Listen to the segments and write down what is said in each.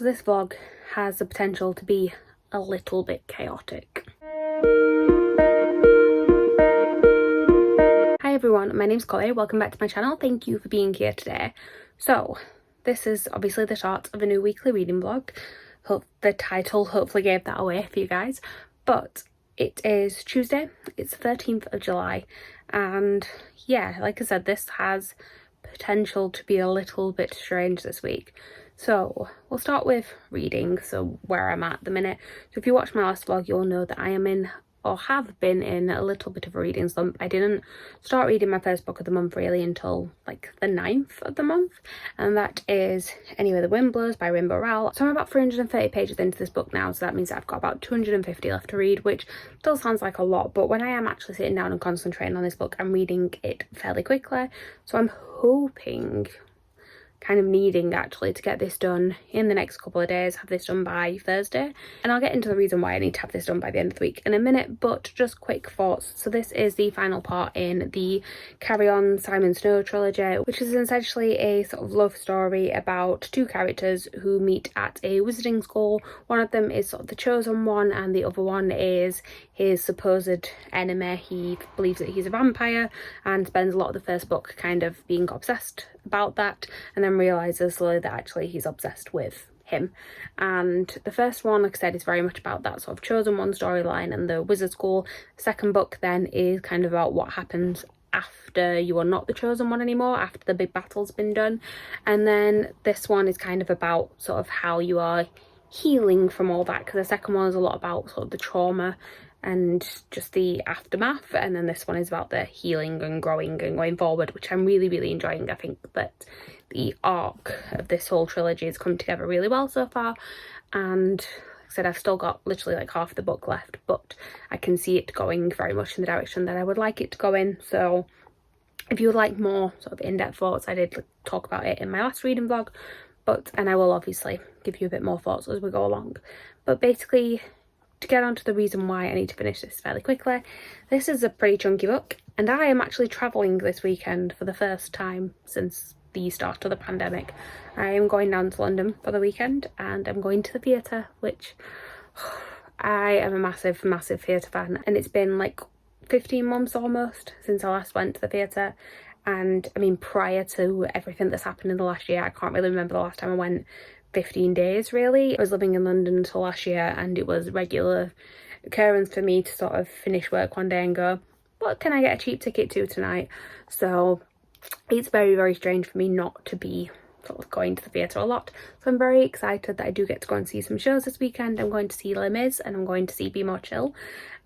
So this vlog has the potential to be a little bit chaotic. Hi everyone, my name's Chloe, welcome back to my channel. Thank you for being here today. So this is obviously the start of a new weekly reading vlog. Hope the title hopefully gave that away for you guys. But it is Tuesday, it's the 13th of July, and yeah, like I said, this has potential to be a little bit strange this week. So we'll start with reading, so where I'm at the minute. So if you watched my last vlog, you'll know that I am in, or have been in, a little bit of a reading slump. I didn't start reading my first book of the month really until like the 9th of the month, and that is Anywhere the Wind Blows by Rainbow Rowell. So I'm about 330 pages into this book now, so that means that I've got about 250 left to read, which still sounds like a lot, but when I am actually sitting down and concentrating on this book, I'm reading it fairly quickly. So I'm hoping, kind of needing actually, to get this done in the next couple of days, have this done by Thursday. And I'll get into the reason why I need to have this done by the end of the week in a minute, but just quick thoughts. So this is the final part in the Carry On Simon Snow trilogy, which is essentially a sort of love story about two characters who meet at a wizarding school. One of them is sort of the chosen one, and the other one is his supposed enemy. He believes that he's a vampire and spends a lot of the first book kind of being obsessed about that, and then realizes slowly that actually he's obsessed with him. And the first one, like I said, is very much about that sort of chosen one storyline and the wizard school. The second book then is kind of about what happens after you are not the chosen one anymore, after the big battle's been done. And then this one is kind of about sort of how you are healing from all that, because the second one is a lot about sort of the trauma and just the aftermath, and then this one is about the healing and growing and going forward, which I'm really enjoying. I think that the arc of this whole trilogy has come together really well so far, and like I said, I've still got literally like half the book left, but I can see it going very much in the direction that I would like it to go in. So if you would like more sort of in-depth thoughts, I did talk about it in my last reading vlog, and I will obviously give you a bit more thoughts as we go along. But basically, to get on to the reason why I need to finish this fairly quickly, this is a pretty chunky book, and I am actually travelling this weekend for the first time since the start of the pandemic. I am going down to London for the weekend, and I'm going to the theatre, which I am a massive theatre fan, and it's been like 15 months almost since I last went to the theatre. And I mean, prior to everything that's happened in the last year, I can't really remember the last time I went 15 days really. I was living in London until last year, and it was regular occurrence for me to sort of finish work one day and go, what can I get a cheap ticket to tonight? So it's very strange for me not to be sort of going to the theatre a lot. So I'm very excited that I do get to go and see some shows this weekend. I'm going to see Les Mis, and I'm going to see Be More Chill,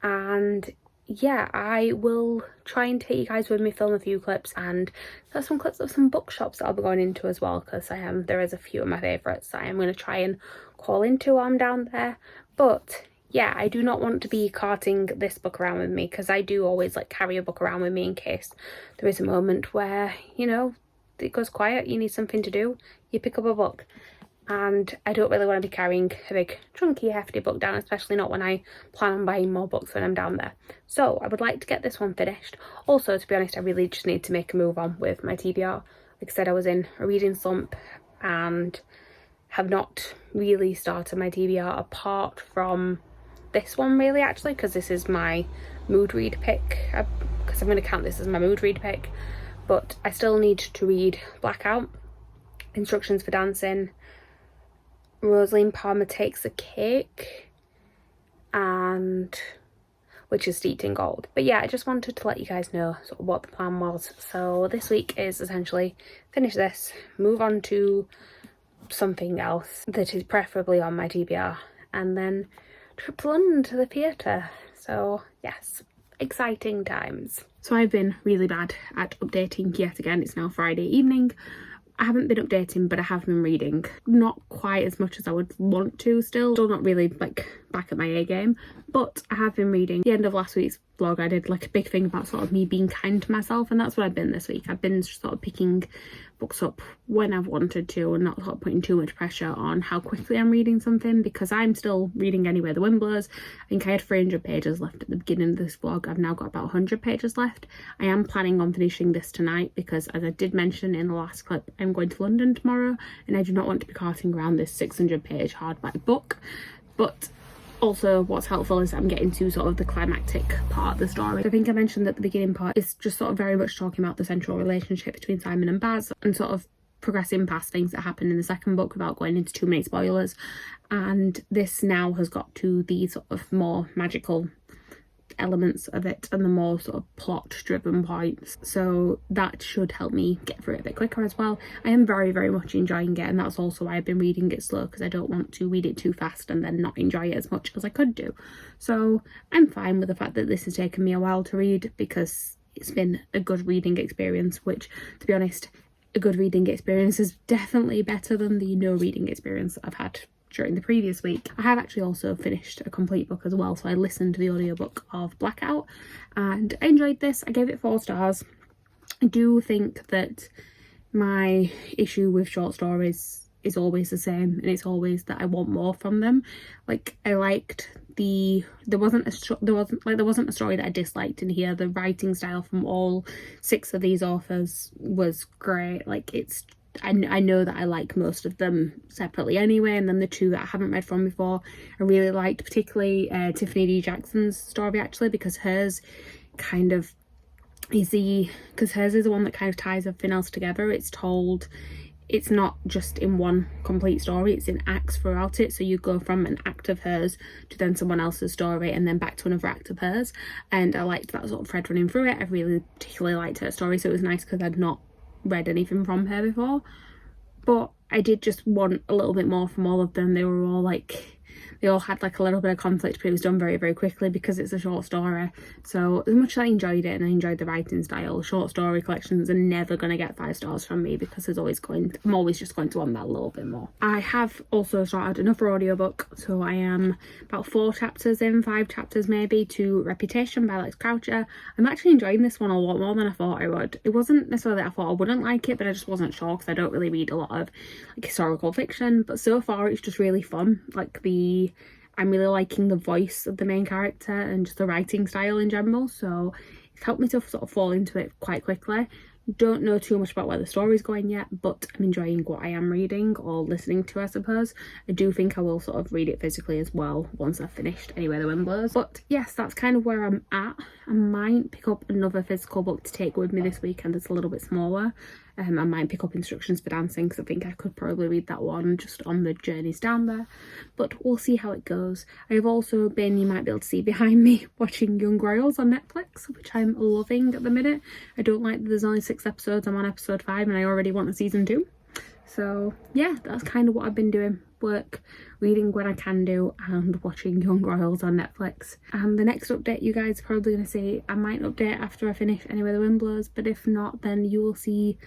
and yeah, I will try and take you guys with me, film a few clips, and there's some clips of some bookshops that I'll be going into as well, because there is a few of my favourites that I am going to try and call into while I'm down there. But yeah, I do not want to be carting this book around with me, because I do always like carry a book around with me in case there is a moment where, you know, it goes quiet, you need something to do, you pick up a book. And I don't really want to be carrying a big chunky hefty book down, especially not when I plan on buying more books when I'm down there. So I would like to get this one finished. Also, to be honest, I really just need to make a move on with my TBR. Like I said, I was in a reading slump and have not really started my TBR apart from this one really, actually, because this is my mood read pick, because I'm going to count this as my mood read pick. But I still need to read Blackout, Instructions for Dancing, Rosalind Palmer Takes a Cake, and which is Steeped in Gold. But yeah, I just wanted to let you guys know sort of what the plan was. So this week is essentially finish this, move on to something else that is preferably on my TBR, and then trip to London to the theatre. So yes, exciting times. So I've been really bad at updating yet again. It's now Friday evening. I haven't been updating, but I have been reading. Not quite as much as I would want to still not really like back at my A game, but I have been reading the end of last week's vlog, I did like a big thing about sort of me being kind to myself, and that's what I've been this week. I've been sort of picking books up when I've wanted to and not sort of putting too much pressure on how quickly I'm reading something, because I'm still reading Anywhere the Wind Blows. I think I had 300 pages left at the beginning of this vlog. I've now got about 100 pages left. I am planning on finishing this tonight because, as I did mention in the last clip, I'm going to London tomorrow and I do not want to be carting around this 600 page hardback book. But also what's helpful is I'm getting to sort of the climactic part of the story. I think I mentioned that the beginning part is just sort of very much talking about the central relationship between Simon and Baz and sort of progressing past things that happened in the second book without going into too many spoilers. And this now has got to the sort of more magical elements of it and the more sort of plot driven points, so that should help me get through it a bit quicker as well. I am very, very much enjoying it, and that's also why I've been reading it slow, because I don't want to read it too fast and then not enjoy it as much as I could do. So I'm fine with the fact that this has taken me a while to read, because it's been a good reading experience, which, to be honest, a good reading experience is definitely better than the no reading experience I've had during the previous week. I have actually also finished a complete book as well, so I listened to the audiobook of Blackout and I enjoyed this. I gave it 4 stars. I do think that my issue with short stories is always the same, and it's always that I want more from them. Like, I liked there wasn't a story that I disliked in here. The writing style from all 6 of these authors was great. Like, I know that I like most of them separately anyway, and then the 2 that I haven't read from before I really liked, particularly Tiffany D. Jackson's story, actually, because hers kind of is the one that kind of ties everything else together. It's not just in one complete story, it's in acts throughout it, so you go from an act of hers to then someone else's story and then back to another act of hers, and I liked that sort of thread running through it. I really particularly liked her story, so it was nice because I'd not read anything from her before, but I did just want a little bit more from all of them. They all had like a little bit of conflict, but it was done very, very quickly because it's a short story. So as much as I enjoyed it and I enjoyed the writing style, short story collections are never going to get 5 stars from me, because I'm always just going to want that little bit more. I have also started another audiobook, so I am about 4 chapters in, 5 chapters maybe, to Reputation by Lex Croucher. I'm actually enjoying this one a lot more than I thought I would. It wasn't necessarily that I thought I wouldn't like it, but I just wasn't sure because I don't really read a lot of like historical fiction, but so far it's just really fun. I'm really liking the voice of the main character and just the writing style in general, so it's helped me to sort of fall into it quite quickly. Don't know too much about where the story's going yet, but I'm enjoying what I am reading, or listening to, I suppose. I do think I will sort of read it physically as well once I've finished Anywhere the Wind Blows. But yes, that's kind of where I'm at. I might pick up another physical book to take with me this weekend that's a little bit smaller. I might pick up Instructions for Dancing, because I think I could probably read that one just on the journeys down there, but we'll see how it goes. I have also been, you might be able to see behind me, watching Young Royals on Netflix, which I'm loving at the minute. I don't like that there's only 6 episodes. I'm on episode 5 and I already want a season 2. So yeah, that's kind of what I've been doing. Work, reading when I can do, and watching Young Royals on Netflix. And the next update you guys are probably going to see, I might update after I finish Anywhere the Wind Blows, but if not, then you will see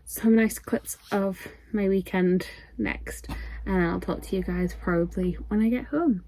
some nice clips of my weekend next, and I'll talk to you guys probably when I get home.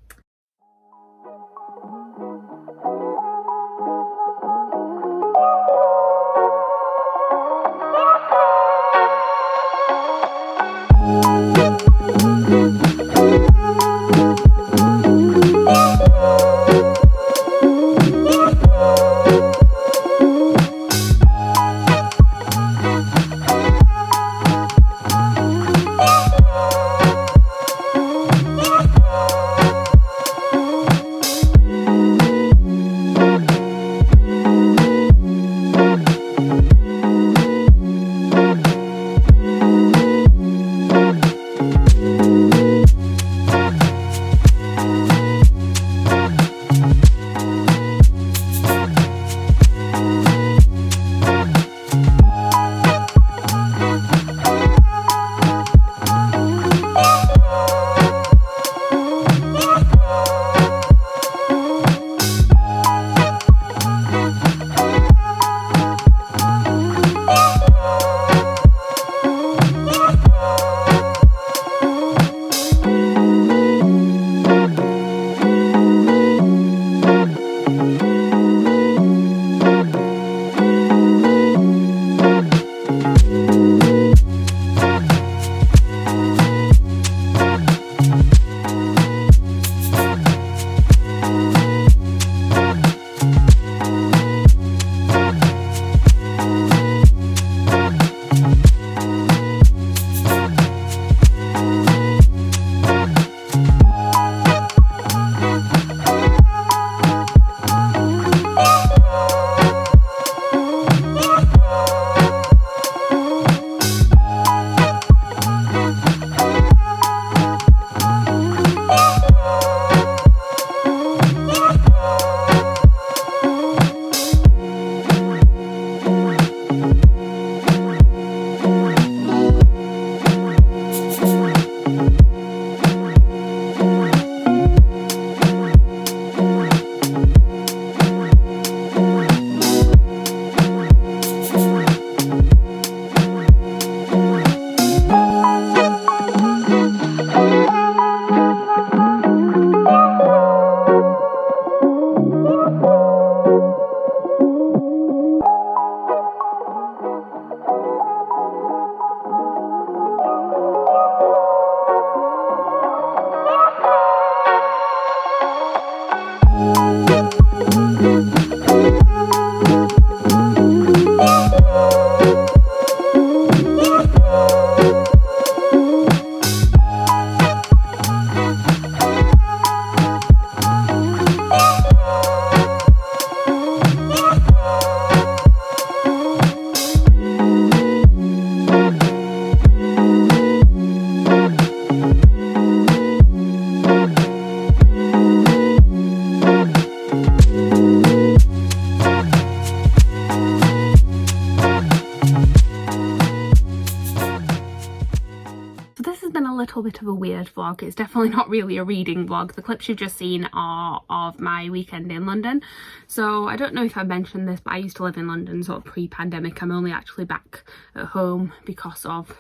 bit of a weird vlog. It's definitely not really a reading vlog. The clips you've just seen are of my weekend in London. So I don't know if I mentioned this, but I used to live in London sort of pre-pandemic. I'm only actually back at home because of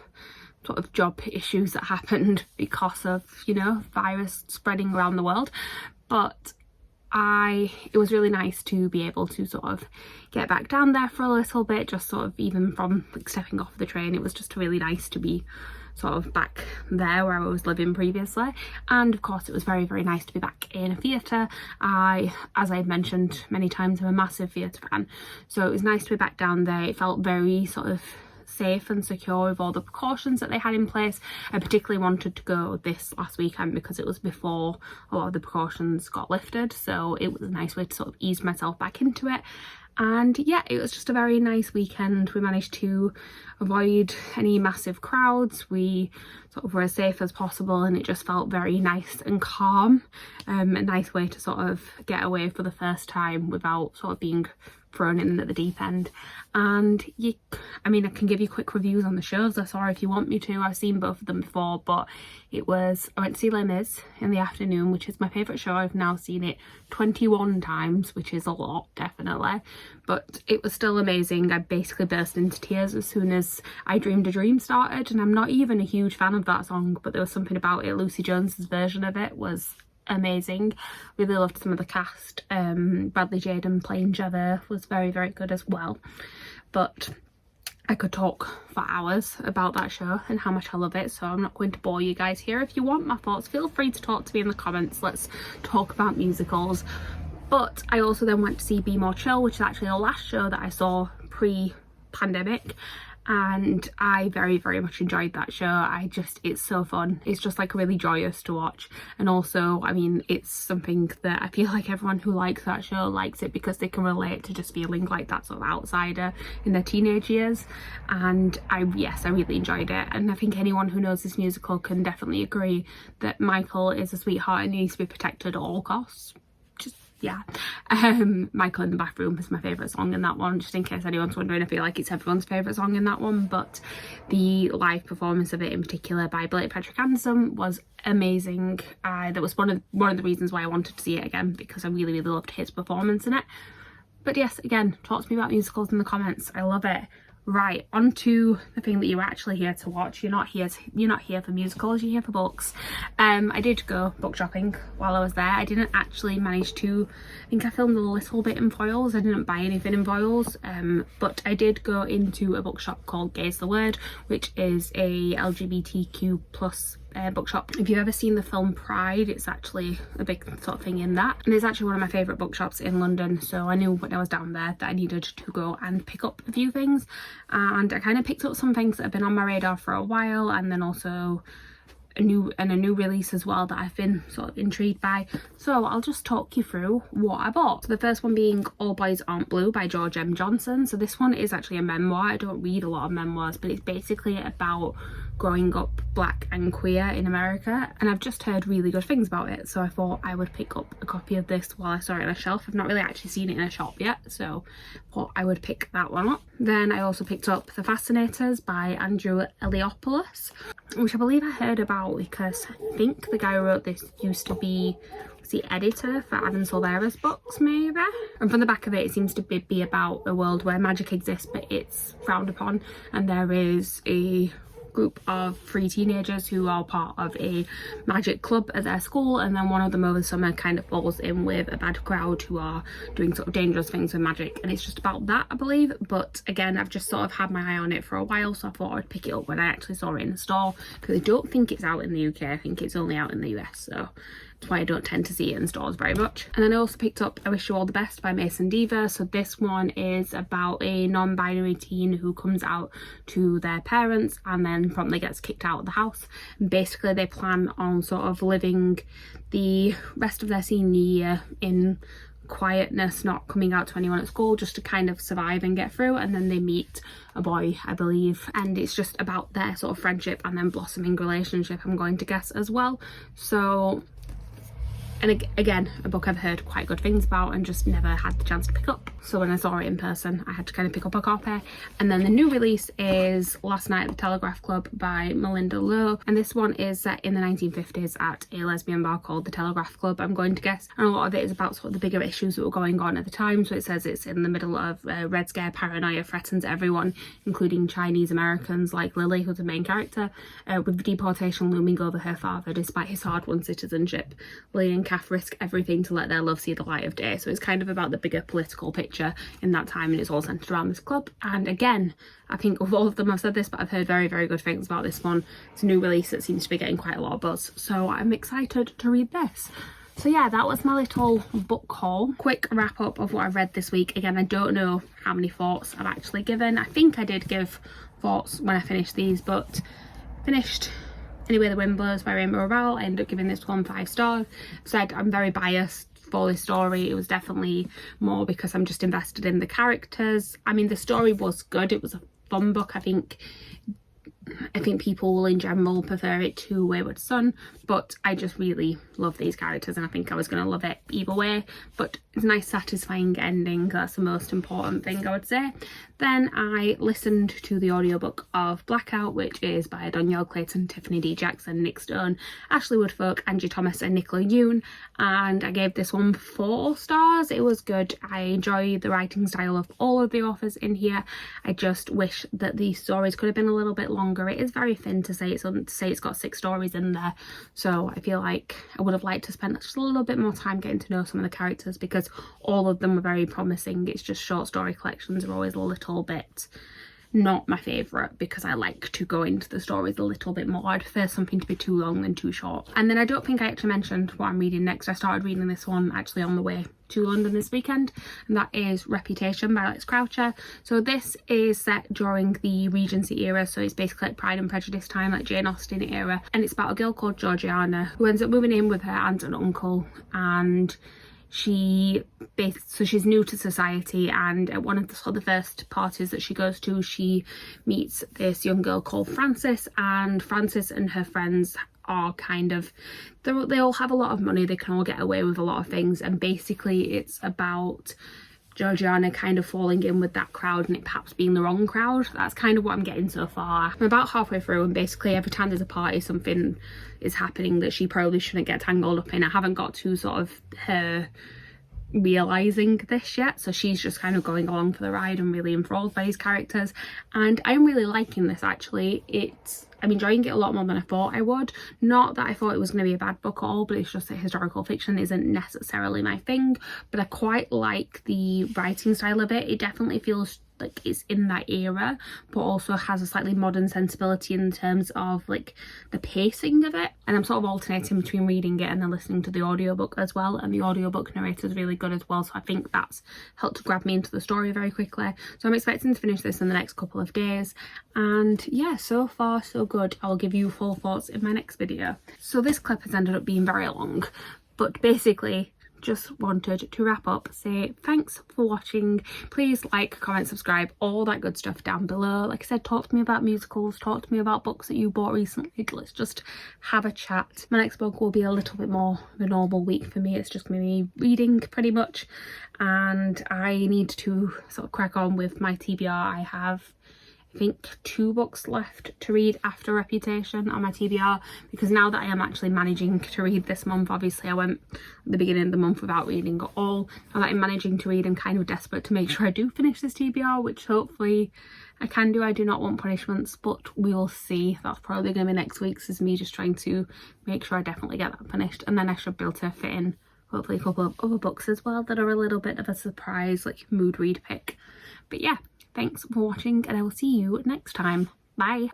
sort of job issues that happened because of, you know, virus spreading around the world. But it was really nice to be able to sort of get back down there for a little bit, just sort of even from like stepping off the train. It was just really nice to be sort of back there where I was living previously. And of course it was very, very nice to be back in a theatre. As I've mentioned many times, I'm a massive theatre fan, so it was nice to be back down there. It felt very sort of safe and secure with all the precautions that they had in place. I particularly wanted to go this last weekend because it was before a lot of the precautions got lifted, so it was a nice way to sort of ease myself back into it. And yeah, it was just a very nice weekend. We managed to avoid any massive crowds. We sort of were as safe as possible, and it just felt very nice and calm. A nice way to sort of get away for the first time without sort of being thrown in at the deep end. And I mean, I can give you quick reviews on the shows I saw if you want me to. I've seen both of them before, but I went to see Les Mis in the afternoon, which is my favourite show. I've now seen it 21 times, which is a lot, definitely, but it was still amazing. I basically burst into tears as soon as I Dreamed a Dream started, and I'm not even a huge fan of that song, but there was something about it. Lucy Jones's version of it was amazing. Really loved some of the cast. Bradley Jaden playing Javert was very, very good as well. But I could talk for hours about that show and how much I love it, so I'm not going to bore you guys here. If you want my thoughts, feel free to talk to me in the comments. Let's talk about musicals. But I also then went to see Be More Chill, which is actually the last show that I saw pre-pandemic, and I very, very much enjoyed that show. It's so fun. It's just like really joyous to watch, and also, I mean, it's something that I feel like everyone who likes that show likes it because they can relate to just feeling like that sort of outsider in their teenage years. And I really enjoyed it, and I think anyone who knows this musical can definitely agree that Michael is a sweetheart and needs to be protected at all costs. Yeah. Michael in the Bathroom is my favourite song in that one, just in case anyone's wondering. I feel like it's everyone's favourite song in that one, but the live performance of it in particular by Blake Patrick Anderson was amazing. That was one of the reasons why I wanted to see it again, because I really, really loved his performance in it. But yes, again, talk to me about musicals in the comments. I love it. Right, on to the thing that you're actually here to watch. You're not here for musicals, you're here for books. I did go book shopping while I was there. I didn't actually manage to, I think I filmed a little bit in foils. I didn't buy anything in foils, but I did go into a bookshop called Gaze the Word, which is a LGBTQ plus bookshop. If you've ever seen the film Pride, it's actually a big sort of thing in that, and it's actually one of my favourite bookshops in London, so I knew when I was down there that I needed to go and pick up a few things, and I kind of picked up some things that have been on my radar for a while, and then also a new release as well that I've been sort of intrigued by. So I'll just talk you through what I bought. So the first one being All Boys Aren't Blue by George M. Johnson. So this one is actually a memoir. I don't read a lot of memoirs, but it's basically about growing up black and queer in America, and I've just heard really good things about it, so I thought I would pick up a copy of this while I saw it on a shelf. I've not really actually seen it in a shop yet, so I thought I would pick that one up. Then I also picked up The Fascinators by Andrew Eliopoulos, which I believe I heard about because I think the guy who wrote this used to be the editor for Adam Silvera's books, maybe. And from the back of it, it seems to be about a world where magic exists but it's frowned upon, and there is a group of 3 teenagers who are part of a magic club at their school, and then one of them over the summer kind of falls in with a bad crowd who are doing sort of dangerous things with magic, and it's just about that, I believe. But again, I've just sort of had my eye on it for a while, so I thought I'd pick it up when I actually saw it in the store, because I don't think it's out in the UK. I think it's only out in the US, so that's why I don't tend to see it in stores very much. And then I also picked up I Wish You All the Best by Mason Deaver. So this one is about a non-binary teen who comes out to their parents and then promptly gets kicked out of the house. And basically they plan on sort of living the rest of their senior year in quietness, not coming out to anyone at school, just to kind of survive and get through. And then they meet a boy, I believe, and it's just about their sort of friendship and then blossoming relationship, I'm going to guess, as well. So And again, a book I've heard quite good things about and just never had the chance to pick up. So when I saw it in person, I had to kind of pick up a copy. And then the new release is Last Night at the Telegraph Club by Malinda Lo. And this one is set in the 1950s at a lesbian bar called the Telegraph Club, I'm going to guess. And a lot of it is about sort of the bigger issues that were going on at the time. So it says it's in the middle of Red Scare paranoia threatens everyone, including Chinese Americans like Lily, who's the main character, with deportation looming over her father despite his hard-won citizenship. Lily and Kath risk everything to let their love see the light of day. So it's kind of about the bigger political picture in that time, and it's all centered around this club. And again, I think of all of them, I've said this, but I've heard very, very good things about this one. It's a new release that seems to be getting quite a lot of buzz, so I'm excited to read this. So yeah, that was my little book haul. Quick wrap up of what I've read this week. Again, I don't know how many thoughts I've actually given. I think I did give thoughts when I finished these, but finished Anyway the Wind Blows by Rainbow Rowell. I ended up giving this one 5 stars. Said I'm very biased for this story. It was definitely more because I'm just invested in the characters. I mean, the story was good. It was a fun book. I think people will in general prefer it to Wayward Son, but I just really love these characters and I think I was going to love it either way. But it's a nice satisfying ending, that's the most important thing I would say. Then I listened to the audiobook of Blackout, which is by Danielle Clayton, Tiffany D. Jackson, Nick Stone, Ashley Woodfolk, Angie Thomas and Nicola Yoon, and I gave this one 4 stars. It was good. I enjoy the writing style of all of the authors in here. I just wish that these stories could have been a little bit longer. It is very thin to say it's got 6 stories in there, so I feel like I would have liked to spend just a little bit more time getting to know some of the characters because all of them were very promising. It's just short story collections are always a little bit not my favourite because I like to go into the stories a little bit more. I'd prefer something to be too long than too short. And then I don't think I actually mentioned what I'm reading next. I started reading this one actually on the way to London this weekend, and that is Reputation by Alex Croucher. So this is set during the Regency era, so it's basically like Pride and Prejudice time, like Jane Austen era, and it's about a girl called Georgiana who ends up moving in with her aunt and uncle, and she's new to society, and at one of the first parties that she goes to, she meets this young girl called Frances, and Frances and her friends are kind of, they all have a lot of money, they can all get away with a lot of things, and basically it's about Georgiana kind of falling in with that crowd and it perhaps being the wrong crowd. That's kind of what I'm getting so far. I'm about halfway through, and basically every time there's a party something is happening that she probably shouldn't get tangled up in. I haven't got to sort of her realizing this yet, so she's just kind of going along for the ride and really enthralled by these characters, and I'm really liking this actually. I'm enjoying it a lot more than I thought I would. Not that I thought it was going to be a bad book at all, but it's just that historical fiction isn't necessarily my thing, but I quite like the writing style of it. It definitely feels like it's in that era, but also has a slightly modern sensibility in terms of like the pacing of it. And I'm sort of alternating between reading it and then listening to the audiobook as well, and the audiobook narrator is really good as well, so I think that's helped to grab me into the story very quickly. So I'm expecting to finish this in the next couple of days, and yeah, so far so good. I'll give you full thoughts in my next video. So this clip has ended up being very long, but basically just wanted to wrap up, say thanks for watching. Please like, comment, subscribe, all that good stuff down below. Like I said, talk to me about musicals, talk to me about books that you bought recently. Let's just have a chat. My next book will be a little bit more of a normal week for me. It's just me reading pretty much, and I need to sort of crack on with my TBR. I have I think 2 books left to read after Reputation on my TBR, because now that I am actually managing to read this month, obviously I went at the beginning of the month without reading at all. Now that I'm managing to read, I'm kind of desperate to make sure I do finish this TBR, which hopefully I can do. I do not want punishments, but we will see. That's probably going to be next week's, is me just trying to make sure I definitely get that finished, and then I should be able to fit in hopefully a couple of other books as well that are a little bit of a surprise, like mood read pick. But yeah, thanks for watching, and I will see you next time. Bye.